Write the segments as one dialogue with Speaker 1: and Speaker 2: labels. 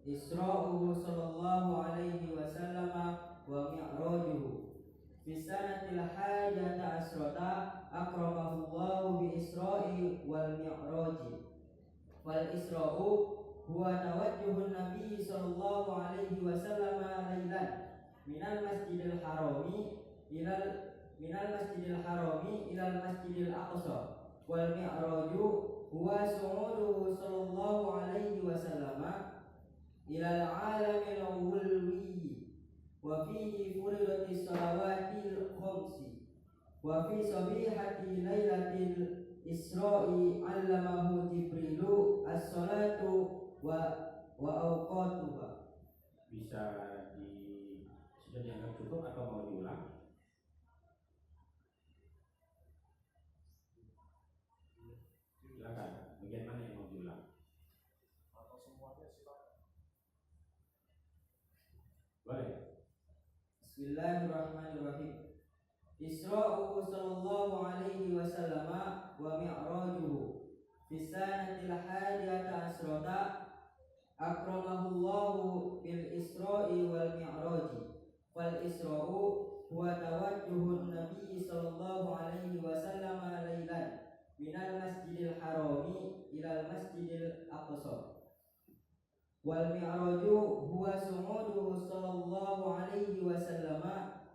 Speaker 1: Isra'uhu sallallahu alaihi wasallam wa mi'rajuhu fi sanatil hajata asrata akramahu Allahu bi Isra'i wal mi'raji. Wal Isra'u huwa tawajjuhun Nabi sallallahu alaihi wasallam lailan minal masjidil harami ilal masjidil aqsa. Wal mi'raju huwa su'uduhu sallallahu alaihi wasallam ilal alamil ulwi wa fihi furidatis salawatil khamsi wa fi sabihati lailatil Isra'i 'allamahu Jibrilu as-salatu wa awqatuha.
Speaker 2: Bisa sudah dianggap cukup atau mau diulang? Silakan. Bagian mana yang mau diulang?
Speaker 3: Atau semuanya silakan.
Speaker 2: Boleh.
Speaker 1: Bismillahirrahmanirrahim. Isra'uhu sallallahu alaihi wasallam wa mi'rajuhu fi sanatil hadiyata asrata akramahu Allahu bil Isra'i wal mi'raji. Wal Isra'u huwa tawajjuhun Nabi sallallahu alaihi wasallam lailan minal masjidil harami ilal masjidil aqsa. Wal mi'raju huwa su'uduhu sallallahu alaihi wasallam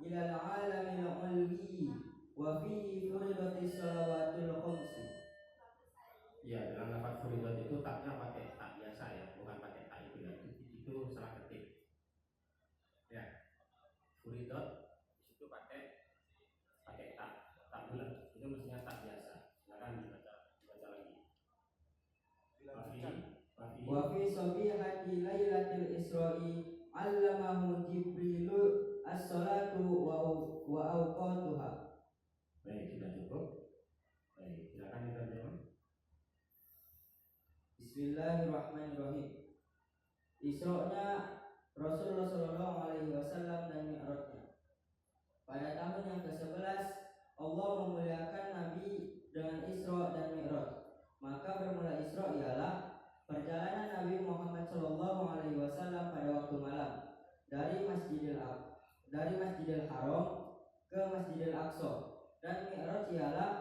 Speaker 1: ilal alamil ulwi wa fihi furidatis salawatul khamsi.
Speaker 2: Ya, dalam lafaz furidat itu taknya pakai tak biasa ya, bukan pakai tak itu ya. Itu salah ketik. Ya. Furidat di situ pakai tak bulat. Itu mestinya tak biasa. Silakan dibaca lagi.
Speaker 1: Wa fi sabihati lailatul Isra'i 'allamahu Jibrilu as-salatu wa awqatuha.
Speaker 2: Baik, sudah cukup. Baik, silakan diterjemah.
Speaker 1: Bismillahirrahmanirrahim. Isra'nya Rasulullah sallallahu alaihi wasallam dan mi'rajnya. Pada tahun yang ke-11 Allah memuliakan Nabi dengan Isra dan Mi'raj. Maka bermula Isra ialah perjalanan Nabi Muhammad sallallahu alaihi wasallam pada waktu malam dari Masjidil Haram ke Masjidil Aqsa, dan Mi'raj ialah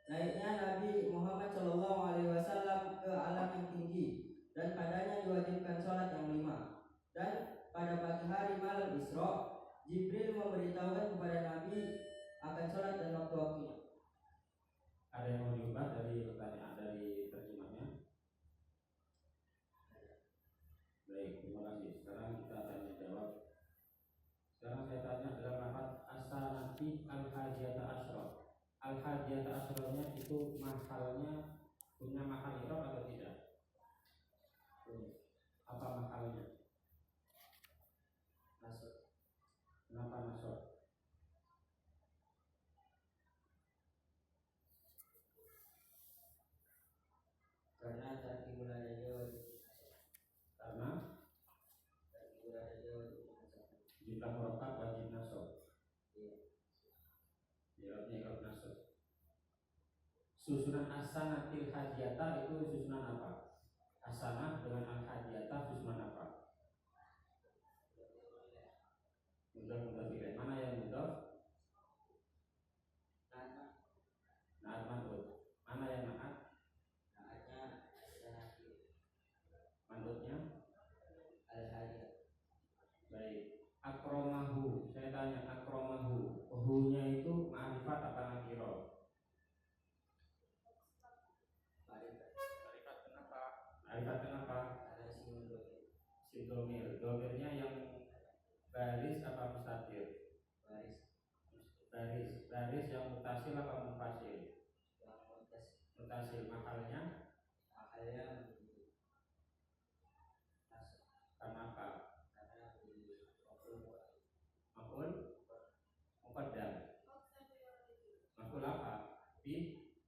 Speaker 1: naiknya Nabi Muhammad sallallahu alaihi wasallam ke alam yang tinggi, dan padanya diwajibkan sholat yang 5. Dan pada pagi hari malam Isra, Jibril memberitahukan kepada Nabi akan sholat dan waktu-waktunya.
Speaker 2: Ada yang mau diubah dari pertanyaan dari terjemahnya? Baik, terima kasih. Sekarang kita tanya jawab. Sekarang saya tanya dalam lafaz as-sanati al-hadiyata asyra. Al-hadiyata asyra-nya itu mahalnya punya mahal i'rab atau tidak? Apa mahalnya?
Speaker 1: Nasr.
Speaker 2: Kenapa nasr?
Speaker 1: Karena tarkibul adanya
Speaker 2: Karena jika murakkab wajib nasab. I'rabnya i'rab nasab. Susunan as-sanatil hadiyata itu susunan apa? As-sanah dengan al-hadiyata susunan apa? Mudah pilih. Mana yang mudah? Naat mandut. Mana yang naat?
Speaker 1: naatnya
Speaker 2: Mandutnya?
Speaker 1: al-hadiyah.
Speaker 2: Baik. Akromahu. Saya tanya akromahu. Hu-nya itu ma'rifat apa nakiro? Ma'rifat kenapa? Ma'rifat kenapa?
Speaker 1: Ada
Speaker 2: Sindomir. Domirnya yang baris apa mustatir? Baris yang mutasil apa munfasil? Mutasil. Mahalnya karena apa? Makul muqaddam. Makul apa? Bi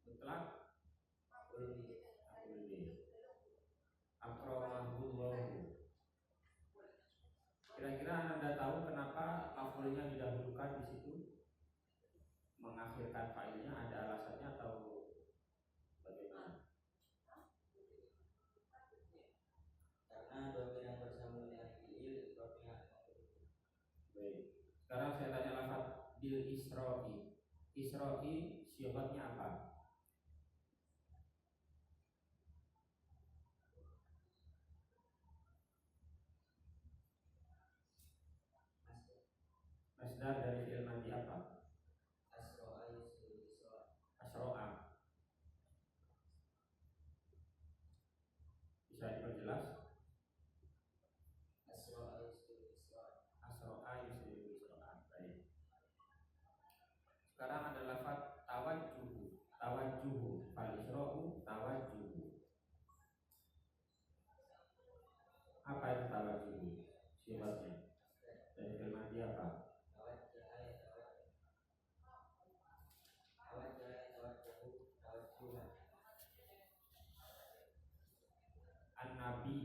Speaker 2: mutlak makul bi. Akromahullahu. Kira-kira Anda tahu kenapa makulnya didahulukan di situ? Mengakhirkan failnya ada alasannya atau bagaimana? Sekarang saya tanya lafaz bil isro'i. Isro'i sifatnya apa? Masdar dari fi'il madhi apa?
Speaker 1: Asro'a yusrul isra.
Speaker 2: Asro'a. Bisa diperjelas?
Speaker 1: Asro'a yusrul isra.
Speaker 2: Asro'a yusri'u isro'a. Baik. Sekarang ada lafaz tawajjuhu. Tawajjuhu. Fal isro'u tawajjuhu. Apa itu tawajjuhu? Sifatnya dari fi'il madhi apa?
Speaker 1: Tawajjaha yatawajjahu. Tawajjaha yatawajjahu. Tawajjuhan.
Speaker 2: An-Nabi.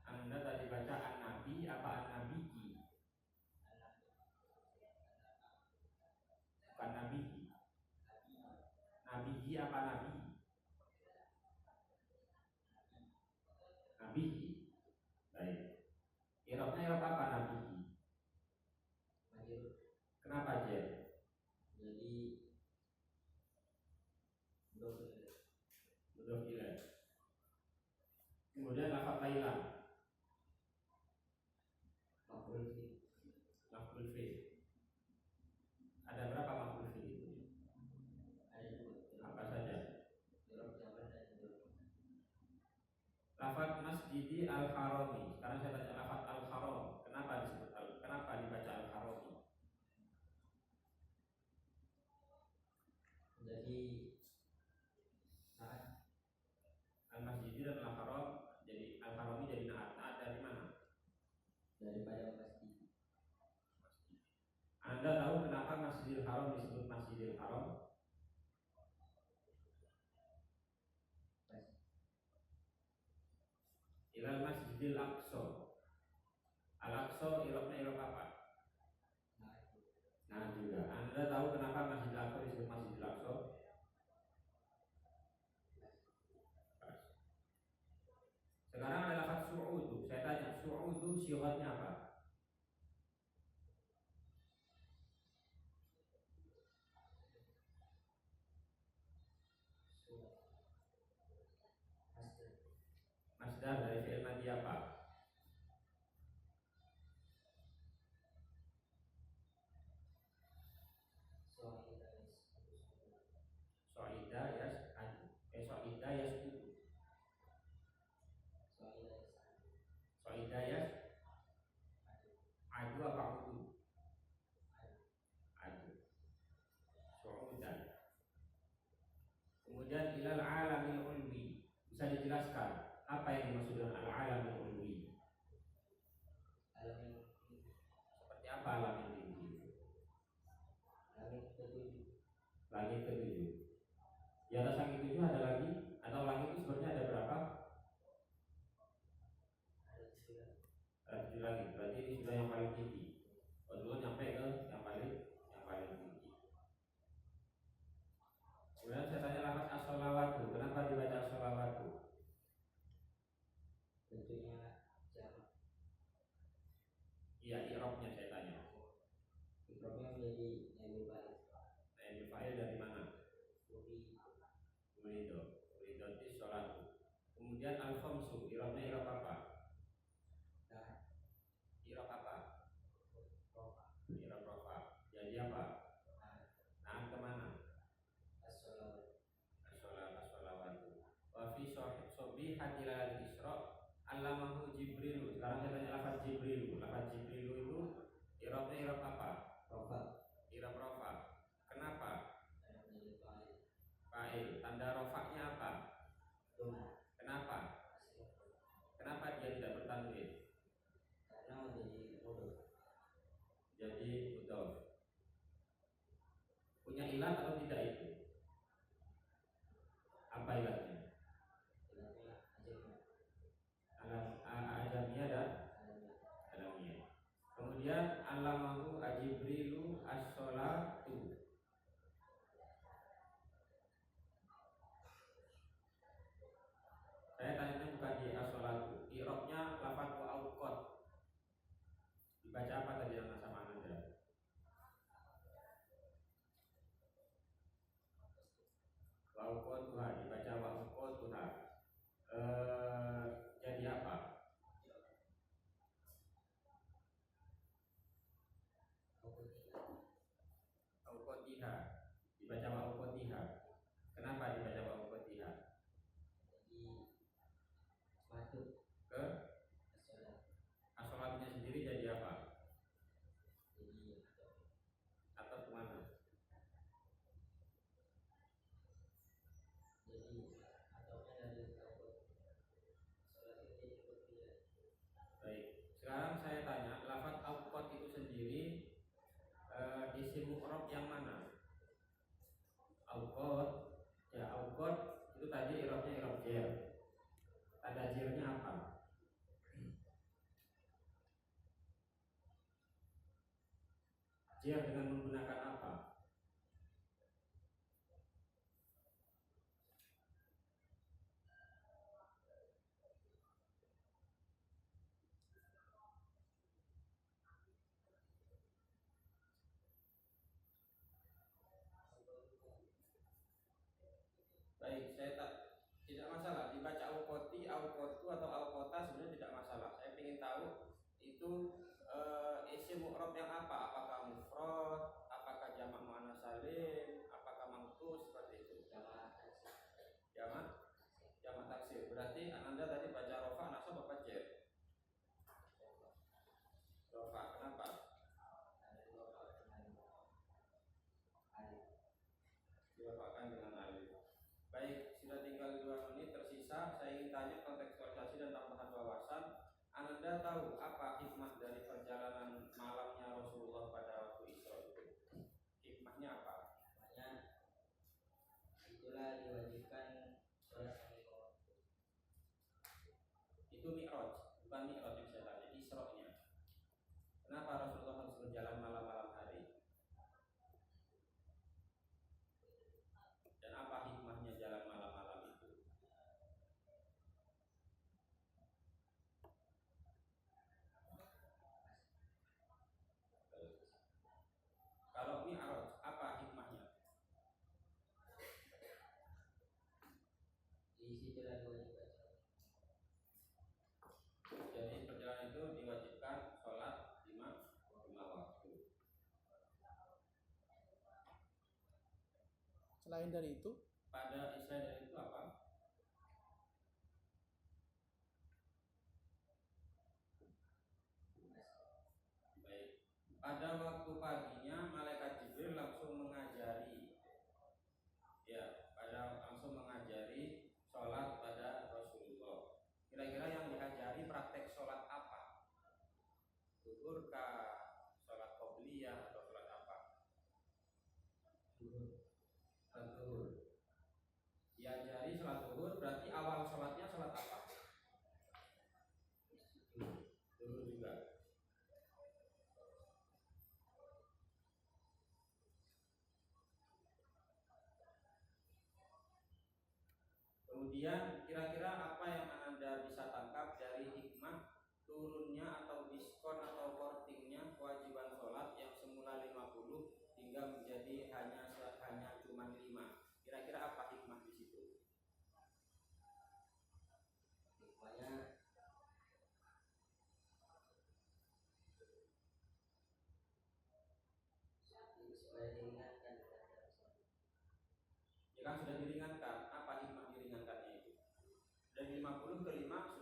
Speaker 2: Anda tadi baca An-Nabi apa An-Nabiyyi? Bukan Nabiyyi. Nabiyyi apa Nabi? Nabiyyi. Baik. Irobnya irob apa Nabiyyi?
Speaker 1: Majrur.
Speaker 2: Kenapa Jen?
Speaker 1: Jadi
Speaker 2: Mudhof ilaih. Kemudian lafaz Thailand.
Speaker 1: maf'ul fi.
Speaker 2: Maf'ul fi. Ada berapa maf'ul fi itu?
Speaker 1: Ada dua.
Speaker 2: Apa saja?
Speaker 1: Irob jabar dan irob.
Speaker 2: Lafaz Masjidi Al-Harami. Sekarang saya tanya lafaz Al-Haram. Kenapa disebut kenapa dibaca Al-Harami?
Speaker 1: Jadi saat
Speaker 2: Al-Masjidi dan Al-Haram jadi Al-Harami jadi naat dari mana?
Speaker 1: daripada pasti.
Speaker 2: Anda tahu kenapa Masjidil Haram disebut Masjidil Haram? Ilal Masjidil Aqsa. Al-Aqsa irobnya irob apa? Nah juga. Anda tahu kenapa Masjidil Aqsa disebut Masjidil Aqsa? Sekarang ada lafaz su'udu. Saya tanya su'udu syiratnya apa? Masdar dari fi'il madhi apa? So'ida yas'adu. So'ida yas'udu. So'ida yas'adu apa udu? Adu. So'udan. Kemudian ilal alamil ulwi. Bisa dijelaskan apa yang dimaksud dengan al-alamil ulwi?
Speaker 1: Alam yang
Speaker 2: Seperti apa alam yang tinggi?
Speaker 1: langit ketujuh.
Speaker 2: Langit ketujuh. Di atas langit ketujuh ada lagi? Atau langit itu sebenarnya ada berapa?
Speaker 1: Ada 9.
Speaker 2: Ada 7 langit. Berarti ini sudah yang paling tinggi. Kedua nyampe ke yang paling tinggi. Kemudian saya tanya lafaz as-sholawatu. Kenapa dibaca as-sholawatu?
Speaker 1: Bentuknya jamak.
Speaker 2: Iya, i'rabnya saya tanya.
Speaker 1: Ikromnya menjadi naibul fa'il.
Speaker 2: Naibul fa'il dari mana?
Speaker 1: Uri
Speaker 2: Urido itu sholatu. Kemudian al-khamsu, i'rabnya i'rab apa?
Speaker 1: dah
Speaker 2: I'rab apa?
Speaker 1: rofa.
Speaker 2: I'rab rafa. Jadi apa? Nah, kemana?
Speaker 1: As-sholawat.
Speaker 2: As-sholawatu. Wa fi sobi hadilal isra allamahu Jibril. Sekarang saya tanya lafaz Jibril. Lafaz Jibril itu i'rabnya i'rab apa?
Speaker 1: Rofa.
Speaker 2: I'rab rafa. Kenapa?
Speaker 1: Ada menjadi fa'il.
Speaker 2: Fa'il. Tanda rafa'nya apa?
Speaker 1: Dom.
Speaker 2: Kenapa? Kenapa dia tidak bertanwin?
Speaker 1: Karena menjadi mudhof.
Speaker 2: Jadi mudhof. Punya ilat atau tidak itu? Apa ilatnya?
Speaker 1: Ilatnya ajamnya.
Speaker 2: Ajamiyah dan
Speaker 1: Adanya.
Speaker 2: alamiyah. Kemudian alamahu ajibrilu as-sholatu. Saya tanya bukan di as-sholatu. I'rabnya lafaz wa auqat. Dibaca apa tadi yang sama Anda? ke as-sholatnya sendiri jadi apa? Atau kemana? Baik, sekarang saya tanya, lafaz awqat itu sendiri isim mu'rab yang mana? Awqat, ya awqat itu tadi i'rabnya i'rab jar. Tanda jarnya apa? Jar dengan menggunakan apa? Baik, tidak masalah dibaca awqati, awqatu atau awqata sebenarnya tidak masalah. Saya ingin tahu itu isim mu'rab yang apa? Apakah mufrad, apakah jamak muannats salim, apakah mangkus, seperti itu. Jamak jamak taksir. Berarti Anda tadi baca rofa, nasab apa jar? Rofa. Kenapa? Dirofakan dengan alif. Baik, sudah tinggal 2 menit tersisa. Saya ingin tanya kontekstualisasi dan tambahan wawasan. Anda tahu apa hikmah dari perjalanan malamnya Rasulullah pada waktu Isra itu? Hikmahnya apa?
Speaker 1: Itulah diwajibkan sholat
Speaker 2: Itu mi'raj, bukan mi'raj yang saya tanya, Isra-nya. Kenapa Rasulullah harus berjalan malam-malam hari? Dan apa hikmahnya jalan malam-malam itu? Kalau mi'raj, apa hikmahnya?
Speaker 1: di situlah diwajibkan sholat.
Speaker 2: Jadi perjalanan itu diwajibkan sholat 5 waktu.
Speaker 3: Selain dari itu,
Speaker 2: Pada Isra dari itu apa? Baik. Pada waktu paginya malaikat Jibril langsung mengajari, langsung mengajari sholat pada Rasulullah. Kira-kira yang diajari praktek sholat apa? Zuhur kah? Sholat qobliyah atau sholat apa? Sholat zuhur. Diajari sholat zuhur, berarti awal sholatnya sholat apa? Zuhur juga. Kemudian kira-kira apa yang Anda bisa tangkap dari hikmah turunnya atau diskon atau kortingnya kewajiban sholat yang semula 50 hingga menjadi hanya cuma 5. Kira-kira apa hikmah di situ?
Speaker 1: Hikmahnya supaya diringankan.
Speaker 2: Ya kan sudah diringankan. Apa hikmah diringankannya itu? Dari 50 ke 5